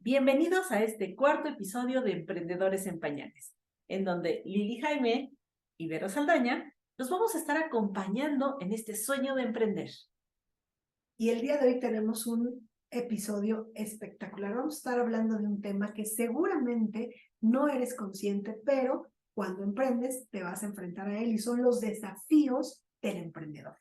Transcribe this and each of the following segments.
Bienvenidos a este cuarto episodio de Emprendedores en Pañales, en donde Lili Jaime y Vero Saldaña nos vamos a estar acompañando en este sueño de emprender. Y el día de hoy tenemos un episodio espectacular. Vamos a estar hablando de un tema que seguramente no eres consciente, pero cuando emprendes te vas a enfrentar a él y son los desafíos del emprendedor.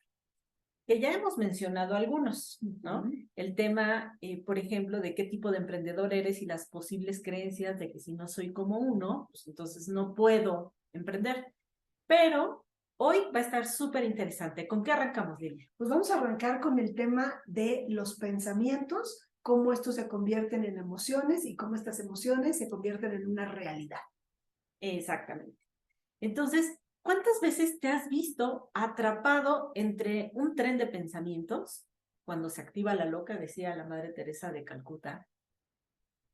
Que ya hemos mencionado algunos, ¿no? El tema, por ejemplo, de qué tipo de emprendedor eres y las posibles creencias de que si no soy como uno, pues entonces no puedo emprender. Pero hoy va a estar súper interesante. ¿Con qué arrancamos, Lili? Pues vamos a arrancar con el tema de los pensamientos, cómo estos se convierten en emociones y cómo estas emociones se convierten en una realidad. Exactamente. Entonces, ¿cuántas veces te has visto atrapado entre un tren de pensamientos, cuando se activa la loca, decía la Madre Teresa de Calcuta,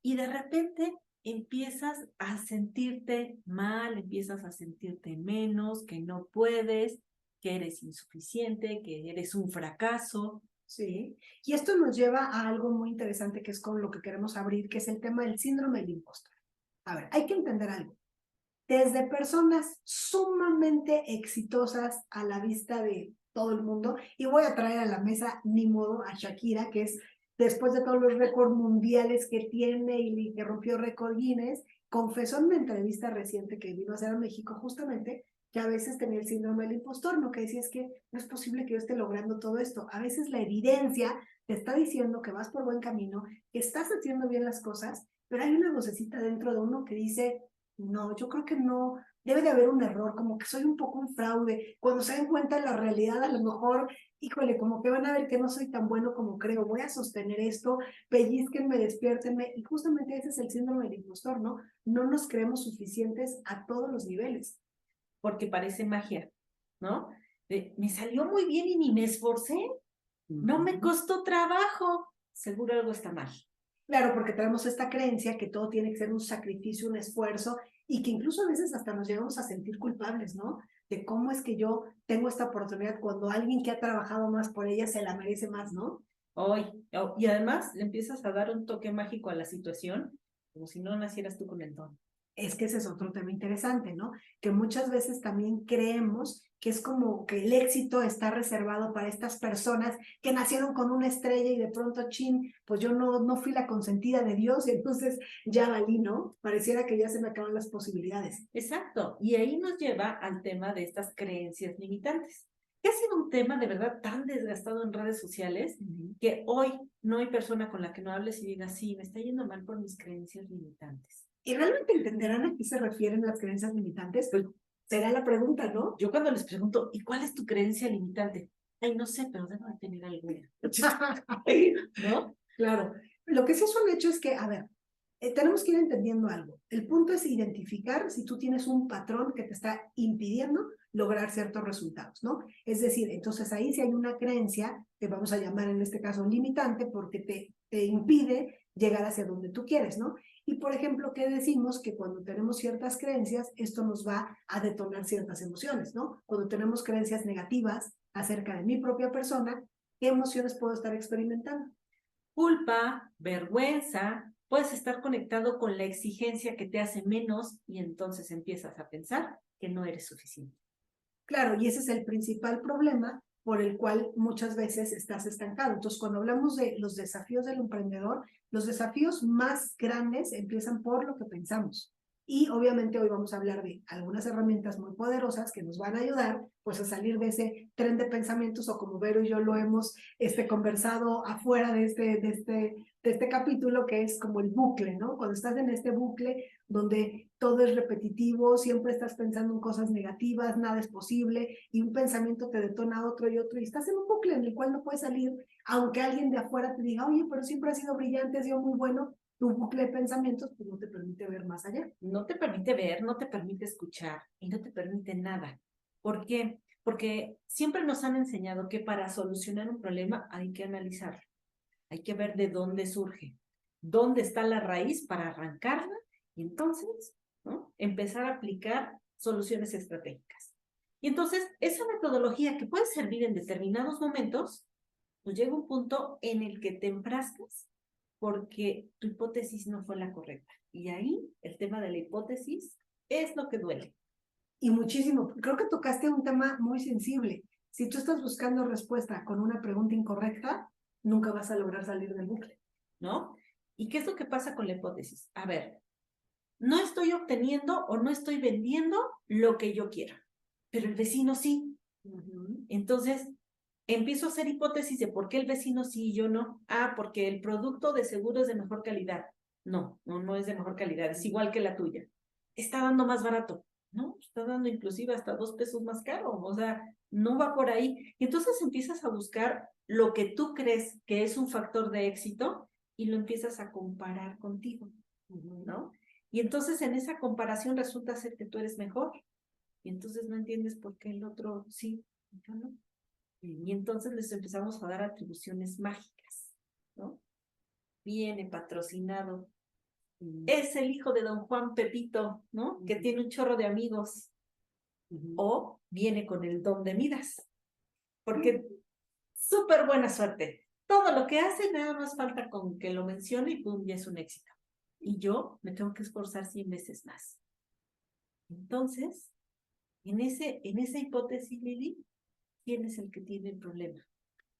y de repente empiezas a sentirte mal, empiezas a sentirte menos, que no puedes, que eres insuficiente, que eres un fracaso? Sí, y esto nos lleva a algo muy interesante que es con lo que queremos abrir, que es el tema del síndrome del impostor. A ver, hay que entender algo. Desde personas sumamente exitosas a la vista de todo el mundo, y voy a traer a la mesa, ni modo, a Shakira, que es, después de todos los récords mundiales que tiene y que rompió récord Guinness, confesó en una entrevista reciente que vino a hacer a México justamente que a veces tenía el síndrome del impostor, ¿no? Que decía, es que no es posible que yo esté logrando todo esto. A veces la evidencia te está diciendo que vas por buen camino, que estás haciendo bien las cosas, pero hay una vocecita dentro de uno que dice, no, yo creo que no, debe de haber un error, como que soy un poco un fraude. Cuando se den cuenta de la realidad, a lo mejor, híjole, como que van a ver que no soy tan bueno como creo, voy a sostener esto, pellizquenme, despiértenme, y justamente ese es el síndrome del impostor, ¿no? No nos creemos suficientes a todos los niveles. Porque parece magia, ¿no? Me salió muy bien y ni me esforcé, no me costó trabajo, seguro algo está mal. Claro, porque tenemos esta creencia que todo tiene que ser un sacrificio, un esfuerzo, y que incluso a veces hasta nos llegamos a sentir culpables, ¿no? De cómo es que yo tengo esta oportunidad cuando alguien que ha trabajado más por ella se la merece más, ¿no? Hoy, y además le empiezas a dar un toque mágico a la situación, como si no nacieras tú con el don. Es que ese es otro tema interesante, ¿no? Que muchas veces también creemos que es como que el éxito está reservado para estas personas que nacieron con una estrella y de pronto, chin, pues yo no fui la consentida de Dios y entonces ya valí, ¿no? Pareciera que ya se me acaban las posibilidades. Exacto, y ahí nos lleva al tema de estas creencias limitantes, que ha sido un tema de verdad tan desgastado en redes sociales que hoy no hay persona con la que no hables y digas, sí, me está yendo mal por mis creencias limitantes. ¿Y realmente entenderán a qué se refieren las creencias limitantes? Pues será la pregunta, ¿no? Yo cuando les pregunto, ¿y cuál es tu creencia limitante? Ay, no sé, pero debo de tener alguna. ¿No? Claro. Lo que sí es un hecho es que, a ver, tenemos que ir entendiendo algo. El punto es identificar si tú tienes un patrón que te está impidiendo lograr ciertos resultados, ¿no? Es decir, entonces ahí sí hay una creencia que vamos a llamar en este caso limitante porque te impide llegar hacia donde tú quieres, ¿no? Y por ejemplo, ¿qué decimos? Que cuando tenemos ciertas creencias, esto nos va a detonar ciertas emociones, ¿no? Cuando tenemos creencias negativas acerca de mi propia persona, ¿qué emociones puedo estar experimentando? Culpa, vergüenza, puedes estar conectado con la exigencia que te hace menos y entonces empiezas a pensar que no eres suficiente. Claro, y ese es el principal problema por el cual muchas veces estás estancado. Entonces, cuando hablamos de los desafíos del emprendedor, los desafíos más grandes empiezan por lo que pensamos. Y obviamente hoy vamos a hablar de algunas herramientas muy poderosas que nos van a ayudar pues a salir de ese tren de pensamientos o como Vero y yo lo hemos conversado afuera de este capítulo que es como el bucle, ¿no? Cuando estás en este bucle donde todo es repetitivo, siempre estás pensando en cosas negativas, nada es posible y un pensamiento te detona otro y estás en un bucle en el cual no puedes salir, aunque alguien de afuera te diga, oye, pero siempre has sido brillante, has sido muy bueno, tu bucle de pensamientos pues no te permite ver más allá. No te permite ver, no te permite escuchar y no te permite nada. ¿Por qué? Porque siempre nos han enseñado que para solucionar un problema hay que analizarlo, hay que ver de dónde surge, dónde está la raíz para arrancarla y entonces, ¿no?, empezar a aplicar soluciones estratégicas. Y entonces, esa metodología que puede servir en determinados momentos, pues llega un punto en el que te enfrascas porque tu hipótesis no fue la correcta. Y ahí el tema de la hipótesis es lo que duele. Y muchísimo. Creo que tocaste un tema muy sensible. Si tú estás buscando respuesta con una pregunta incorrecta, nunca vas a lograr salir del bucle. ¿No? ¿Y qué es lo que pasa con la hipótesis? A ver, no estoy obteniendo o no estoy vendiendo lo que yo quiero, pero el vecino sí. Entonces, empiezo a hacer hipótesis de por qué el vecino sí y yo no. Ah, porque el producto de seguro es de mejor calidad. No es de mejor calidad, es igual que la tuya. Está dando más barato, ¿no? Está dando inclusive hasta 2 pesos más caro, o sea, no va por ahí. Y entonces empiezas a buscar lo que tú crees que es un factor de éxito y lo empiezas a comparar contigo, ¿no? Y entonces en esa comparación resulta ser que tú eres mejor. Y entonces no entiendes por qué el otro sí, yo no. Y entonces les empezamos a dar atribuciones mágicas, ¿no? Viene patrocinado. Es el hijo de don Juan Pepito, ¿no? Que tiene un chorro de amigos. O viene con el don de Midas. Porque súper buena suerte. Todo lo que hace, nada más falta con que lo mencione y pum, ya es un éxito. Y yo me tengo que esforzar 100 veces más. Entonces, en esa hipótesis, Lili, ¿quién es el que tiene el problema?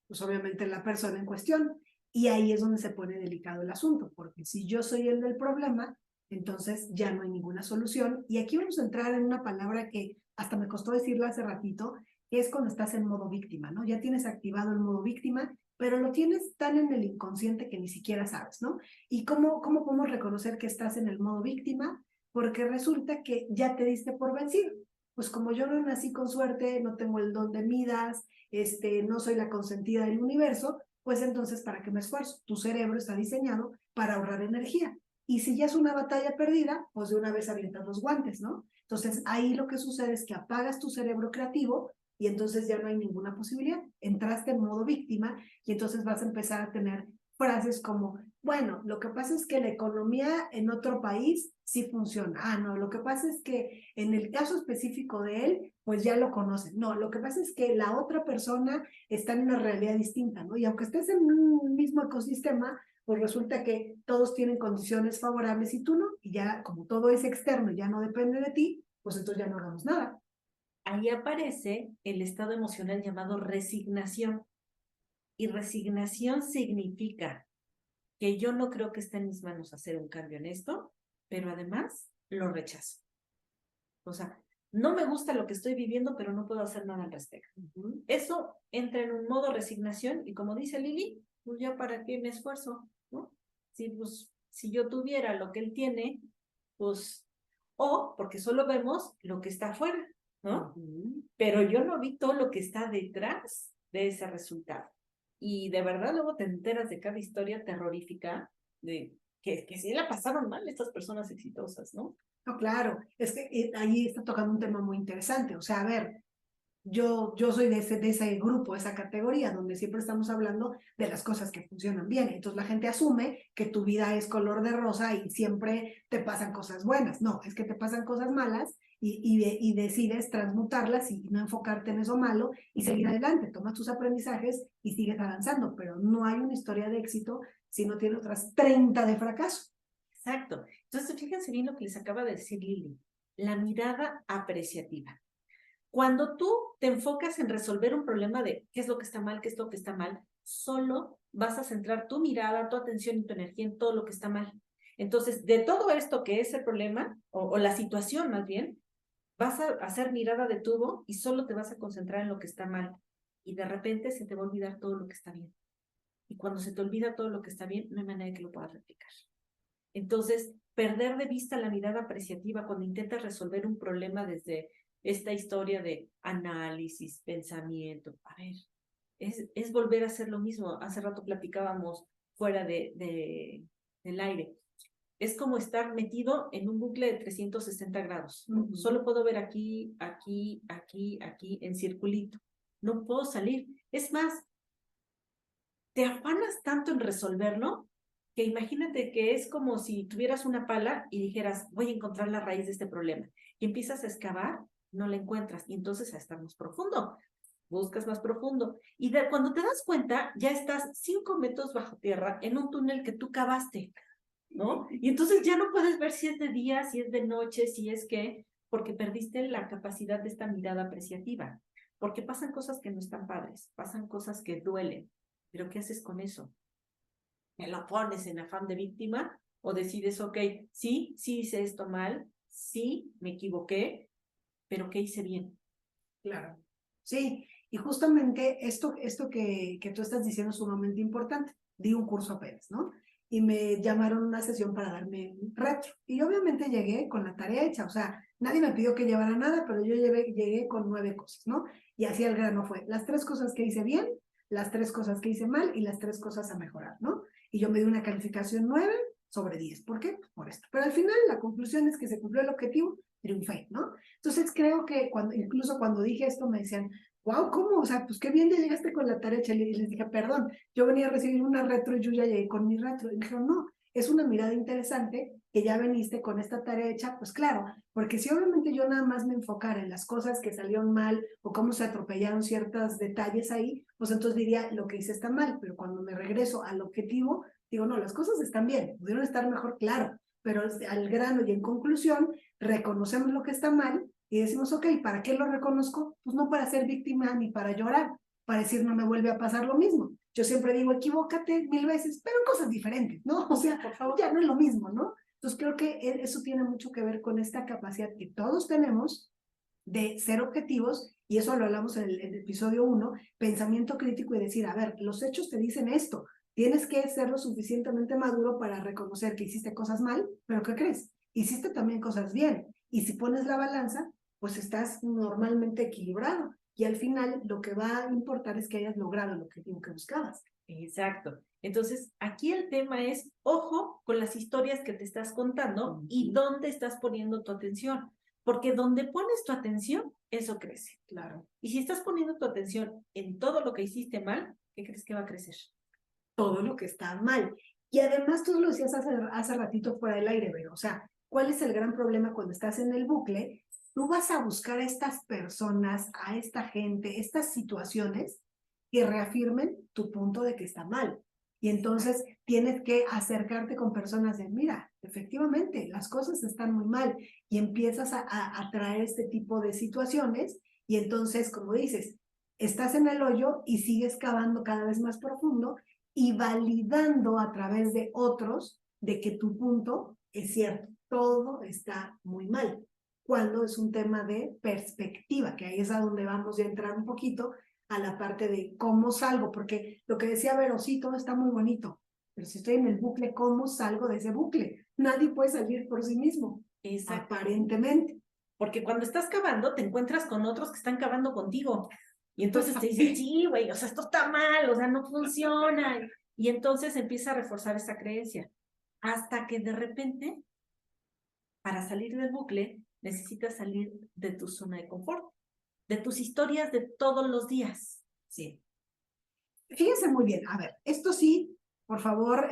Pues obviamente la persona en cuestión. Y ahí es donde se pone delicado el asunto, porque si yo soy el del problema, entonces ya no hay ninguna solución. Y aquí vamos a entrar en una palabra que hasta me costó decirla hace ratito, que es cuando estás en modo víctima, ¿no? Ya tienes activado el modo víctima, pero lo tienes tan en el inconsciente que ni siquiera sabes, ¿no? ¿Y cómo podemos reconocer que estás en el modo víctima? Porque resulta que ya te diste por vencido. Pues como yo no nací con suerte, no tengo el don de Midas, no soy la consentida del universo, pues entonces, ¿para qué me esfuerzo? Tu cerebro está diseñado para ahorrar energía. Y si ya es una batalla perdida, pues de una vez avientas los guantes, ¿no? Entonces, ahí lo que sucede es que apagas tu cerebro creativo y entonces ya no hay ninguna posibilidad. Entraste en modo víctima y entonces vas a empezar a tener frases como, bueno, lo que pasa es que la economía en otro país sí funciona. Ah, no, lo que pasa es que en el caso específico de él, pues ya lo conocen. No, lo que pasa es que la otra persona está en una realidad distinta, ¿no? Y aunque estés en un mismo ecosistema, pues resulta que todos tienen condiciones favorables y tú no, y ya como todo es externo y ya no depende de ti, pues entonces ya no hagamos nada. Ahí aparece el estado emocional llamado resignación. Y resignación significa que yo no creo que esté en mis manos hacer un cambio en esto, pero además lo rechazo. O sea, no me gusta lo que estoy viviendo, pero no puedo hacer nada al respecto. Eso entra en un modo resignación y como dice Lili, pues ya para qué me esfuerzo, ¿no? Si yo tuviera lo que él tiene, pues, o porque solo vemos lo que está afuera, ¿no? Pero yo no vi todo lo que está detrás de ese resultado. Y de verdad luego te enteras de cada historia terrorífica de que sí la pasaron mal estas personas exitosas, ¿no? No, claro, es que ahí está tocando un tema muy interesante. O sea, a ver, yo soy de ese grupo, esa categoría, donde siempre estamos hablando de las cosas que funcionan bien. Entonces la gente asume que tu vida es color de rosa y siempre te pasan cosas buenas. No, es que te pasan cosas malas y decides transmutarlas y no enfocarte en eso malo y seguir adelante. Tomas tus aprendizajes y sigues avanzando, pero no hay una historia de éxito si no tiene otras 30 de fracaso. Exacto. Entonces, fíjense bien lo que les acaba de decir Lili, la mirada apreciativa. Cuando tú te enfocas en resolver un problema de qué es lo que está mal, qué es lo que está mal, solo vas a centrar tu mirada, tu atención y tu energía en todo lo que está mal. Entonces, de todo esto que es el problema, o la situación más bien, vas a hacer mirada de tubo y solo te vas a concentrar en lo que está mal. Y de repente se te va a olvidar todo lo que está bien. Y cuando se te olvida todo lo que está bien, no hay manera de que lo puedas replicar. Entonces, perder de vista la mirada apreciativa cuando intentas resolver un problema desde esta historia de análisis, pensamiento, a ver, es volver a hacer lo mismo. Hace rato platicábamos fuera del aire. Es como estar metido en un bucle de 360 grados. Solo puedo ver aquí, aquí, aquí, aquí, en circulito. No puedo salir. Es más, te afanas tanto en resolverlo que imagínate que es como si tuvieras una pala y dijeras, voy a encontrar la raíz de este problema. Y empiezas a excavar, no la encuentras, y entonces a estar más profundo. buscas más profundo. Y cuando te das cuenta, ya estás 5 metros bajo tierra en un túnel que tú cavaste, ¿no? Y entonces ya no puedes ver si es de día, si es de noche, si es que, porque perdiste la capacidad de esta mirada apreciativa. Porque pasan cosas que no están padres, pasan cosas que duelen. Pero ¿qué haces con eso? ¿Me lo pones en afán de víctima? ¿O decides, ok, sí hice esto mal, sí me equivoqué, pero ¿qué hice bien? Claro. Sí, y justamente esto que tú estás diciendo es sumamente importante. Di un curso apenas, ¿no? Y me llamaron a una sesión para darme un retro. Y obviamente llegué con la tarea hecha, o sea, nadie me pidió que llevara nada, pero yo llegué con 9 cosas, ¿no? Y así el grano fue, las 3 cosas que hice bien, las 3 cosas que hice mal y las 3 cosas a mejorar, ¿no? Y yo me di una calificación 9/10. ¿Por qué? Por esto. Pero al final la conclusión es que se cumplió el objetivo, triunfé, ¿no? Entonces creo que incluso cuando dije esto me decían, wow, ¿cómo? O sea, pues qué bien ya llegaste con la tarea hecha. Y les dije, perdón, yo venía a recibir una retro y yo ya llegué con mi retro. Y me dijeron, no, es una mirada interesante que ya veniste con esta tarea hecha. Pues claro, porque si obviamente yo nada más me enfocara en las cosas que salieron mal o cómo se atropellaron ciertos detalles ahí, pues entonces diría, lo que hice está mal. Pero cuando me regreso al objetivo, digo, no, las cosas están bien, pudieron estar mejor, claro, pero al grano y en conclusión, reconocemos lo que está mal y decimos, ok, ¿para qué lo reconozco? Pues no para ser víctima ni para llorar, para decir no me vuelve a pasar lo mismo. Yo siempre digo, equivócate 1000 veces, pero en cosas diferentes, ¿no? O sea, por favor, ya no es lo mismo, ¿no? Entonces creo que eso tiene mucho que ver con esta capacidad que todos tenemos de ser objetivos, y eso lo hablamos en el episodio 1, pensamiento crítico y decir, a ver, los hechos te dicen esto, tienes que ser lo suficientemente maduro para reconocer que hiciste cosas mal, pero ¿qué crees? Hiciste también cosas bien, y si pones la balanza, pues estás normalmente equilibrado, y al final lo que va a importar es que hayas logrado el objetivo que buscabas. Exacto. Entonces, aquí el tema es, ojo con las historias que te estás contando y dónde estás poniendo tu atención. Porque donde pones tu atención, eso crece. Claro. Y si estás poniendo tu atención en todo lo que hiciste mal, ¿qué crees que va a crecer? Todo lo que está mal. Y además tú lo decías hace ratito fuera del aire, pero, o sea, ¿cuál es el gran problema cuando estás en el bucle? Tú vas a buscar a estas personas, a esta gente, estas situaciones que reafirmen tu punto de que está mal. Y entonces tienes que acercarte con personas de, mira, efectivamente, las cosas están muy mal. Y empiezas a traer este tipo de situaciones. Y entonces, como dices, estás en el hoyo y sigues cavando cada vez más profundo y validando a través de otros de que tu punto es cierto. Todo está muy mal. Cuando es un tema de perspectiva, que ahí es a donde vamos a entrar un poquito a la parte de cómo salgo, porque lo que decía Vero, sí, todo está muy bonito, pero si estoy en el bucle, ¿cómo salgo de ese bucle? Nadie puede salir por sí mismo, aparentemente. Porque cuando estás cavando, te encuentras con otros que están cavando contigo. Y entonces te dicen, sí, güey, o sea, esto está mal, o sea, no funciona. Y entonces empieza a reforzar esa creencia. Hasta que de repente, para salir del bucle, necesitas salir de tu zona de confort, de tus historias de todos los días. Sí. Fíjense muy bien, a ver, esto sí, por favor,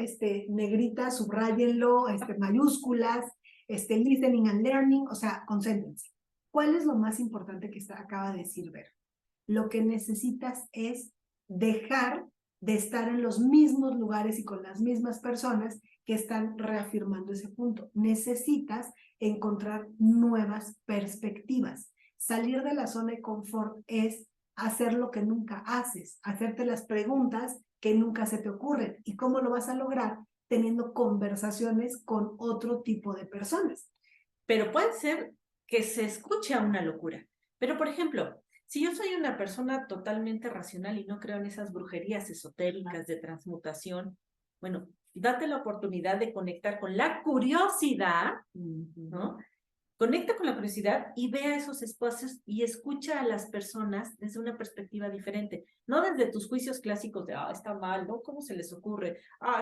negrita, subrayenlo, mayúsculas, listening and learning, o sea, concéntrense. ¿Cuál es lo más importante que acaba de decir Ver? Lo que necesitas es dejar de estar en los mismos lugares y con las mismas personas que están reafirmando ese punto. Necesitas encontrar nuevas perspectivas. Salir de la zona de confort es hacer lo que nunca haces, hacerte las preguntas que nunca se te ocurren. ¿Y cómo lo vas a lograr? Teniendo conversaciones con otro tipo de personas. Pero puede ser que se escuche a una locura. Pero, por ejemplo, si yo soy una persona totalmente racional y no creo en esas brujerías esotéricas de transmutación, bueno, date la oportunidad de conectar con la curiosidad, ¿no? Conecta con la curiosidad y vea esos espacios y escucha a las personas desde una perspectiva diferente, no desde tus juicios clásicos de, está mal, ¿no? ¿Cómo se les ocurre?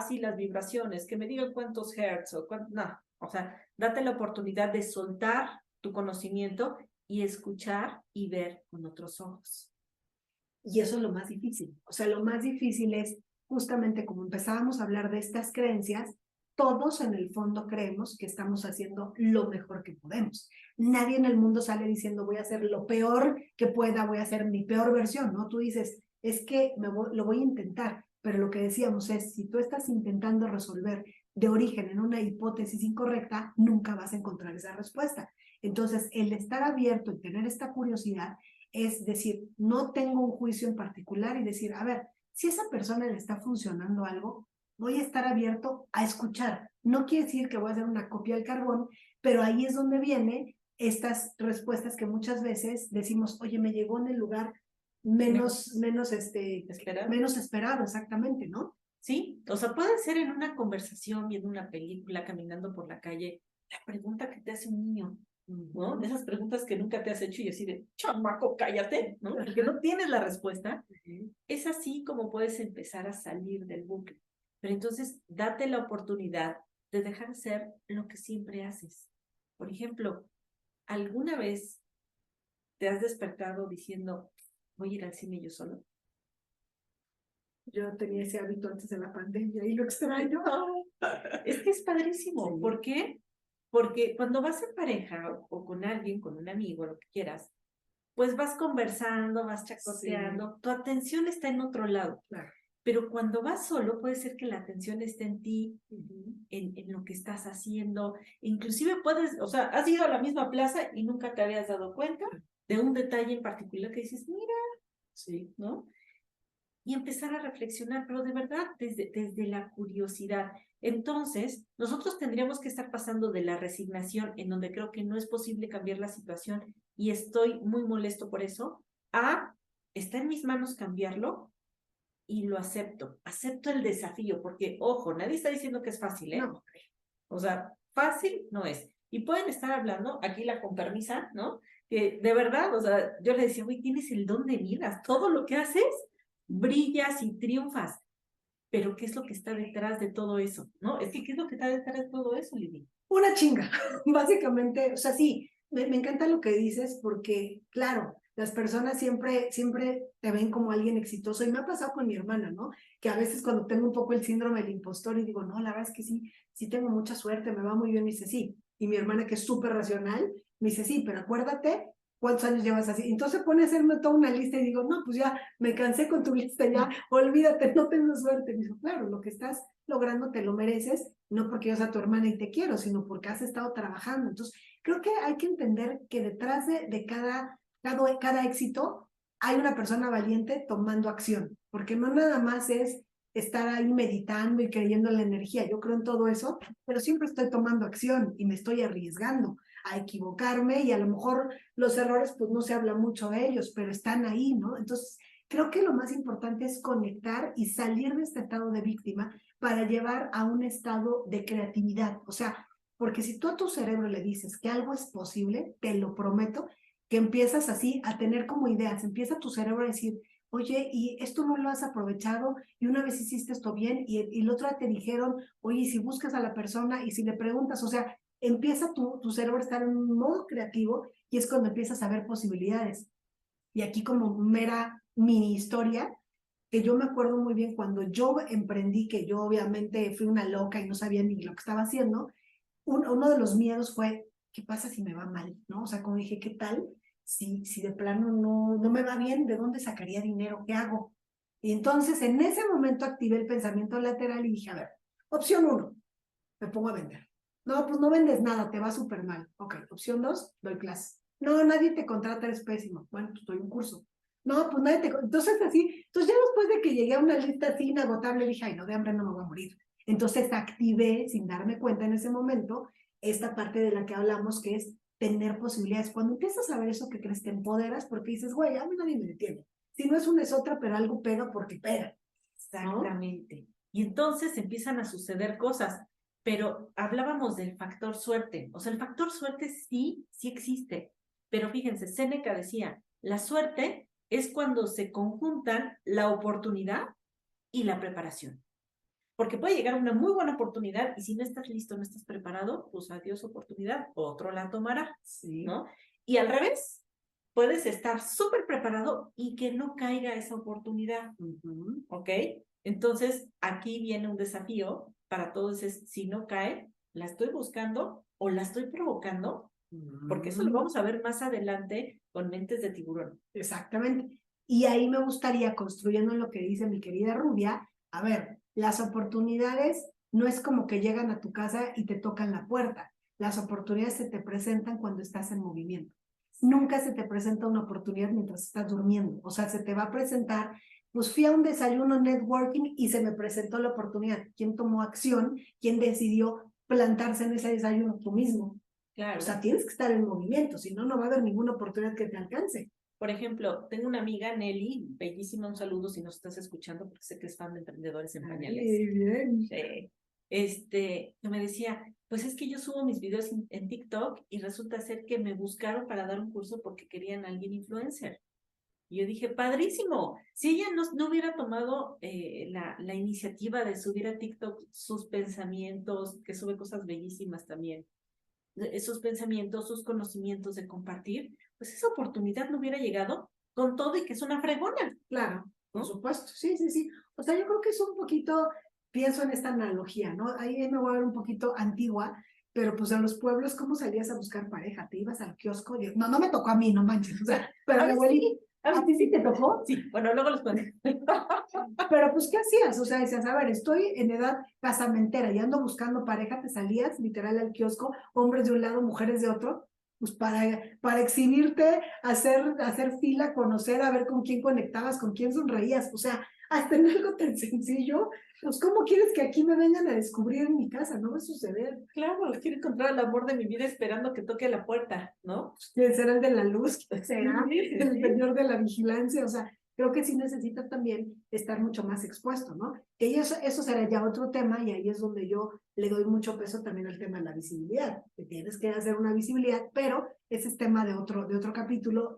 Sí, las vibraciones, que me digan cuántos hertz o no, o sea, date la oportunidad de soltar tu conocimiento y escuchar y ver con otros ojos. Y eso es lo más difícil. O sea, lo más difícil es justamente como empezábamos a hablar de estas creencias, todos en el fondo creemos que estamos haciendo lo mejor que podemos. Nadie en el mundo sale diciendo voy a hacer lo peor que pueda, voy a hacer mi peor versión, ¿no? Tú dices, es que lo voy a intentar, pero lo que decíamos es, si tú estás intentando resolver de origen en una hipótesis incorrecta, nunca vas a encontrar esa respuesta. Entonces, el estar abierto y tener esta curiosidad es decir, no tengo un juicio en particular y decir, a ver, si a esa persona le está funcionando algo, voy a estar abierto a escuchar. No quiere decir que voy a hacer una copia del carbón, pero ahí es donde vienen estas respuestas que muchas veces decimos, oye, me llegó en el lugar menos esperado, exactamente, ¿no? Sí, o sea, puede ser en una conversación, viendo una película, caminando por la calle, la pregunta que te hace un niño, ¿no? De esas preguntas que nunca te has hecho y así de, chamaco, cállate, ¿no? Porque no tienes la respuesta. Es así como puedes empezar a salir del bucle. Pero entonces, date la oportunidad de dejar ser lo que siempre haces. Por ejemplo, ¿alguna vez te has despertado diciendo, voy a ir al cine yo solo? Yo tenía ese hábito antes de la pandemia y lo extraño. Es que es padrísimo. Sí. ¿Por qué? Porque cuando vas en pareja o con alguien, con un amigo, lo que quieras, pues vas conversando, vas chacoteando, sí. Tu atención está en otro lado. Claro. Pero cuando vas solo, puede ser que la atención esté en ti, en lo que estás haciendo. Inclusive puedes, o sea, has ido a la misma plaza y nunca te habías dado cuenta de un detalle en particular que dices, mira, sí, ¿no? Y empezar a reflexionar, pero de verdad, desde la curiosidad. Entonces, nosotros tendríamos que estar pasando de la resignación, en donde creo que no es posible cambiar la situación y estoy muy molesto por eso, a está en mis manos cambiarlo y lo acepto. Acepto el desafío, porque, ojo, nadie está diciendo que es fácil, ¿eh? No. O sea, fácil no es. Y pueden estar hablando, aquí la compermisa, ¿no? Que de verdad, o sea, yo le decía, güey, tienes el don de miras, todo lo que haces brillas y triunfas, pero ¿qué es lo que está detrás de todo eso? ¿No? Es que ¿qué es lo que está detrás de todo eso, Lili? Una chinga, básicamente, o sea, sí, me encanta lo que dices porque, claro, las personas siempre te ven como alguien exitoso y me ha pasado con mi hermana, ¿no? Que a veces cuando tengo un poco el síndrome del impostor y digo, no, la verdad es que sí tengo mucha suerte, me va muy bien, me dice, sí, y mi hermana que es súper racional, me dice, sí, pero acuérdate ¿cuántos años llevas así? Entonces pone a hacerme toda una lista y digo, no, pues ya me cansé con tu lista, ya olvídate, no tengo suerte. Me dijo, claro, lo que estás logrando te lo mereces, no porque yo sea tu hermana y te quiero, sino porque has estado trabajando. Entonces, creo que hay que entender que detrás de cada éxito hay una persona valiente tomando acción, porque no nada más es estar ahí meditando y creyendo en la energía. Yo creo en todo eso, pero siempre estoy tomando acción y me estoy arriesgando a equivocarme y a lo mejor los errores pues no se habla mucho de ellos, pero están ahí, ¿no? Entonces, creo que lo más importante es conectar y salir de este estado de víctima para llevar a un estado de creatividad. O sea, porque si tú a tu cerebro le dices que algo es posible, te lo prometo, que empiezas así a tener como ideas, empieza tu cerebro a decir, oye, y esto no lo has aprovechado, y una vez hiciste esto bien, y la otra te dijeron, oye, y si buscas a la persona, y si le preguntas, o sea, empieza tu cerebro a estar en un modo creativo, y es cuando empiezas a ver posibilidades. Y aquí como mera mini historia, que yo me acuerdo muy bien cuando yo emprendí, que yo obviamente fui una loca y no sabía ni lo que estaba haciendo, uno de los miedos fue, ¿qué pasa si me va mal? ¿No? O sea, como dije, ¿qué tal si de plano no me va bien? ¿De dónde sacaría dinero? ¿Qué hago? Y entonces en ese momento activé el pensamiento lateral y dije, a ver, opción 1, me pongo a vender. No, pues no vendes nada, te va súper mal. Ok, opción 2, doy clases. No, nadie te contrata, eres pésimo. Bueno, pues doy un curso. No, pues nadie te... Entonces así, entonces ya después de que llegué a una lista así inagotable, dije, ay, no, de hambre no me voy a morir. Entonces activé, sin darme cuenta en ese momento, esta parte de la que hablamos, que es tener posibilidades. Cuando empiezas a ver eso que crees, te empoderas porque dices, güey, a mí nadie me detiene. Si no es una es otra, pero algo pega porque pega. Exactamente. ¿No? Y entonces empiezan a suceder cosas. Pero hablábamos del factor suerte. O sea, el factor suerte sí existe. Pero fíjense, Séneca decía, la suerte es cuando se conjuntan la oportunidad y la preparación. Porque puede llegar una muy buena oportunidad y si no estás listo, no estás preparado, pues adiós oportunidad, otro la tomará, sí. ¿No? Y al revés, puedes estar súper preparado y que no caiga esa oportunidad, ¿ok? Entonces, aquí viene un desafío para todos es, si no cae, ¿la estoy buscando o la estoy provocando? Porque eso lo vamos a ver más adelante con Mentes de Tiburón. Exactamente. Y ahí me gustaría, construyendo lo que dice mi querida Rubia, a ver, las oportunidades no es como que llegan a tu casa y te tocan la puerta. Las oportunidades se te presentan cuando estás en movimiento. Nunca se te presenta una oportunidad mientras estás durmiendo. O sea, se te va a presentar, pues fui a un desayuno networking y se me presentó la oportunidad. ¿Quién tomó acción? ¿Quién decidió plantarse en ese desayuno? Tú mismo. Claro. O sea, tienes que estar en movimiento, si no, no va a haber ninguna oportunidad que te alcance. Por ejemplo, tengo una amiga, Nelly, bellísima, un saludo si nos estás escuchando, porque sé que es fan de Emprendedores en Pañales. Ay, bien. Que me decía, pues es que yo subo mis videos en TikTok y resulta ser que me buscaron para dar un curso porque querían a alguien influencer. Y yo dije, padrísimo, si ella no hubiera tomado la iniciativa de subir a TikTok sus pensamientos, que sube cosas bellísimas también, esos pensamientos, sus conocimientos de compartir, pues esa oportunidad no hubiera llegado con todo y que es una fregona. Claro, por ¿no? supuesto, sí, sí, sí. O sea, yo creo que es un poquito, pienso en esta analogía, ¿no? Ahí me voy a ver un poquito antigua, pero pues en los pueblos, ¿cómo salías a buscar pareja? ¿Te ibas al kiosco? No, no me tocó a mí, no manches, o sea, pero A mi mí abuelita, sí, a mí ¿a ti sí te tocó? Sí, bueno, luego los cuento. Pero pues, ¿qué hacías? O sea, decías, a ver, estoy en edad casamentera y ando buscando pareja, te salías literal al kiosco, hombres de un lado, mujeres de otro, pues para exhibirte, hacer fila, conocer, a ver con quién conectabas, con quién sonreías. O sea, hasta en algo tan sencillo, pues, ¿cómo quieres que aquí me vengan a descubrir en mi casa? No va a suceder. Claro, quiero encontrar el amor de mi vida esperando que toque la puerta, ¿no? ¿Quién será el de la luz? ¿Quién será Sí, sí, el sí. señor de la vigilancia? O sea, creo que sí necesita también estar mucho más expuesto, ¿no? Que eso será ya otro tema y ahí es donde yo le doy mucho peso también al tema de la visibilidad, que tienes que hacer una visibilidad, pero ese es tema de otro capítulo.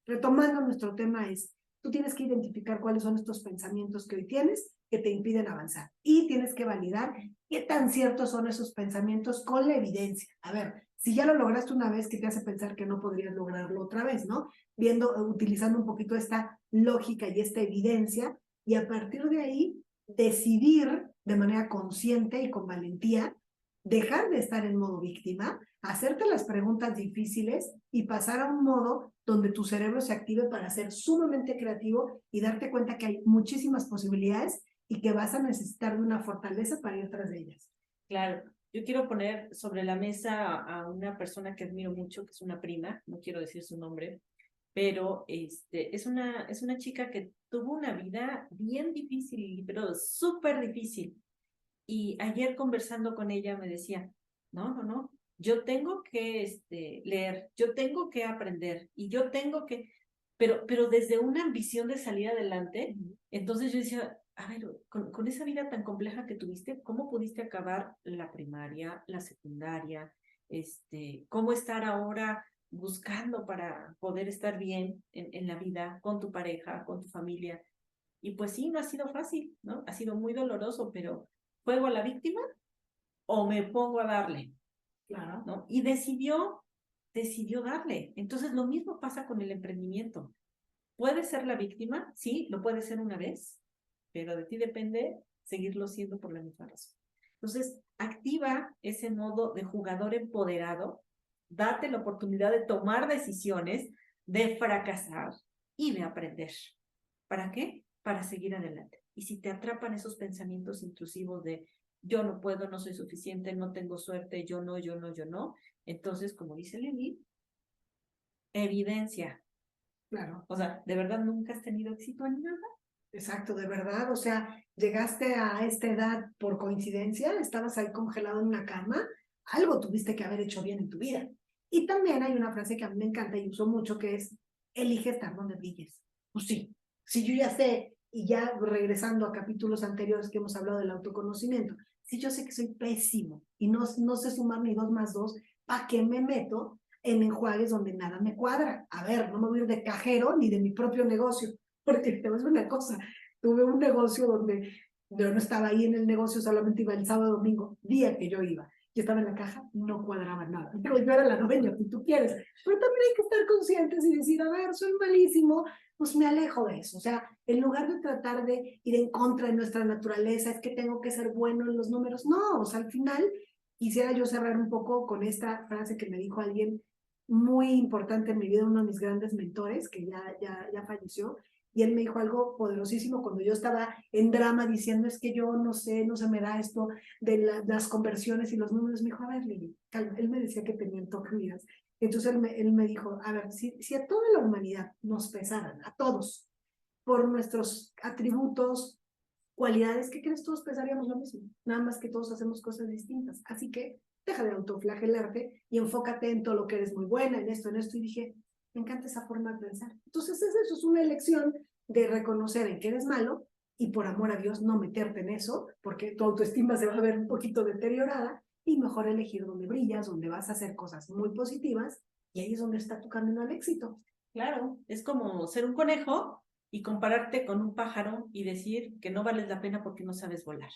Retomando nuestro tema es, tú tienes que identificar cuáles son estos pensamientos que hoy tienes que te impiden avanzar y tienes que validar qué tan ciertos son esos pensamientos con la evidencia. A ver, si ya lo lograste una vez, ¿qué te hace pensar que no podrías lograrlo otra vez, no? Utilizando un poquito esta lógica y esta evidencia, y a partir de ahí decidir de manera consciente y con valentía, dejar de estar en modo víctima, hacerte las preguntas difíciles y pasar a un modo donde tu cerebro se active para ser sumamente creativo y darte cuenta que hay muchísimas posibilidades y que vas a necesitar de una fortaleza para ir tras de ellas. Claro, yo quiero poner sobre la mesa a una persona que admiro mucho, que es una prima, no quiero decir su nombre, pero es una chica que tuvo una vida bien difícil, pero súper difícil. Y ayer conversando con ella me decía, no, yo tengo que leer, yo tengo que aprender y yo tengo que, pero desde una ambición de salir adelante. Entonces yo decía, a ver, con esa vida tan compleja que tuviste, ¿cómo pudiste acabar la primaria, la secundaria? ¿Cómo estar ahora buscando para poder estar bien en la vida, con tu pareja, con tu familia? Y pues sí, no ha sido fácil, ¿no? Ha sido muy doloroso, pero ¿juego a la víctima o me pongo a darle? Claro. ¿No? Y decidió darle. Entonces lo mismo pasa con el emprendimiento. Puede ser la víctima, sí, lo puede ser una vez, pero de ti depende seguirlo siendo por la misma razón. Entonces, activa ese modo de jugador empoderado, date la oportunidad de tomar decisiones, de fracasar y de aprender. ¿Para qué? Para seguir adelante. Y si te atrapan esos pensamientos intrusivos de yo no puedo, no soy suficiente, no tengo suerte, yo no, entonces, como dice Lenin, evidencia. Claro. O sea, ¿de verdad nunca has tenido éxito en nada? Exacto, de verdad, o sea, llegaste a esta edad por coincidencia, estabas ahí congelado en una cama, algo tuviste que haber hecho bien en tu vida. Y también hay una frase que a mí me encanta y uso mucho que es, elige estar donde brilles. Pues sí, si yo ya sé, y ya regresando a capítulos anteriores que hemos hablado del autoconocimiento, si yo sé que soy pésimo y no sé sumar ni 2 más 2, ¿para qué me meto en enjuagues donde nada me cuadra? A ver, no me voy a ir de cajero ni de mi propio negocio. Porque te voy a decir una cosa, tuve un negocio donde yo no estaba ahí en el negocio, solamente iba el sábado domingo, día que yo iba. yo estaba en la caja, no cuadraba nada. Digo, yo era la dueña, si tú quieres. Pero también hay que estar conscientes y decir, a ver, soy malísimo, pues me alejo de eso. O sea, en lugar de tratar de ir en contra de nuestra naturaleza, es que tengo que ser bueno en los números. No, o sea, al final quisiera yo cerrar un poco con esta frase que me dijo alguien muy importante en mi vida, uno de mis grandes mentores, que ya falleció, y él me dijo algo poderosísimo cuando yo estaba en drama diciendo, es que yo no sé, no se me da esto de las conversiones y los números. Me dijo, a ver, Lili, calma. Él me decía que tenían toque vidas. Entonces él me dijo, a ver, si a toda la humanidad nos pesaran, a todos, por nuestros atributos, cualidades, ¿qué crees? Todos pensaríamos lo mismo, nada más que todos hacemos cosas distintas. Así que deja de autoflagelarte y enfócate en todo lo que eres muy buena, en esto. Y dije, me encanta esa forma de pensar. Entonces eso es una elección de reconocer en que eres malo y por amor a Dios no meterte en eso, porque tu autoestima se va a ver un poquito deteriorada, y mejor elegir donde brillas, donde vas a hacer cosas muy positivas, y ahí es donde está tu camino al éxito. Claro, es como ser un conejo y compararte con un pájaro y decir que no vales la pena porque no sabes volar,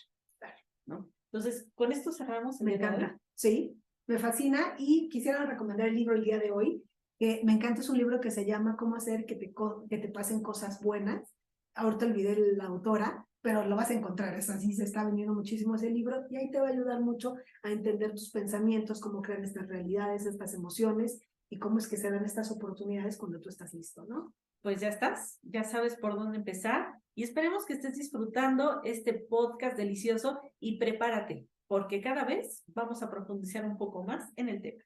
¿no? Entonces, con esto cerramos el Me día de hoy. encanta, sí, me fascina, y quisiera recomendar el libro el día de hoy, que me encanta. Es un libro que se llama Cómo hacer que te pasen cosas buenas. Ahorita olvidé la autora, pero lo vas a encontrar, es así, se está vendiendo muchísimo ese libro, y ahí te va a ayudar mucho a entender tus pensamientos, cómo crean estas realidades, estas emociones, y cómo es que se dan estas oportunidades cuando tú estás listo, ¿no? Pues ya estás, ya sabes por dónde empezar y esperemos que estés disfrutando este podcast delicioso y prepárate, porque cada vez vamos a profundizar un poco más en el tema.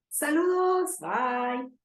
¡Saludos! Bye.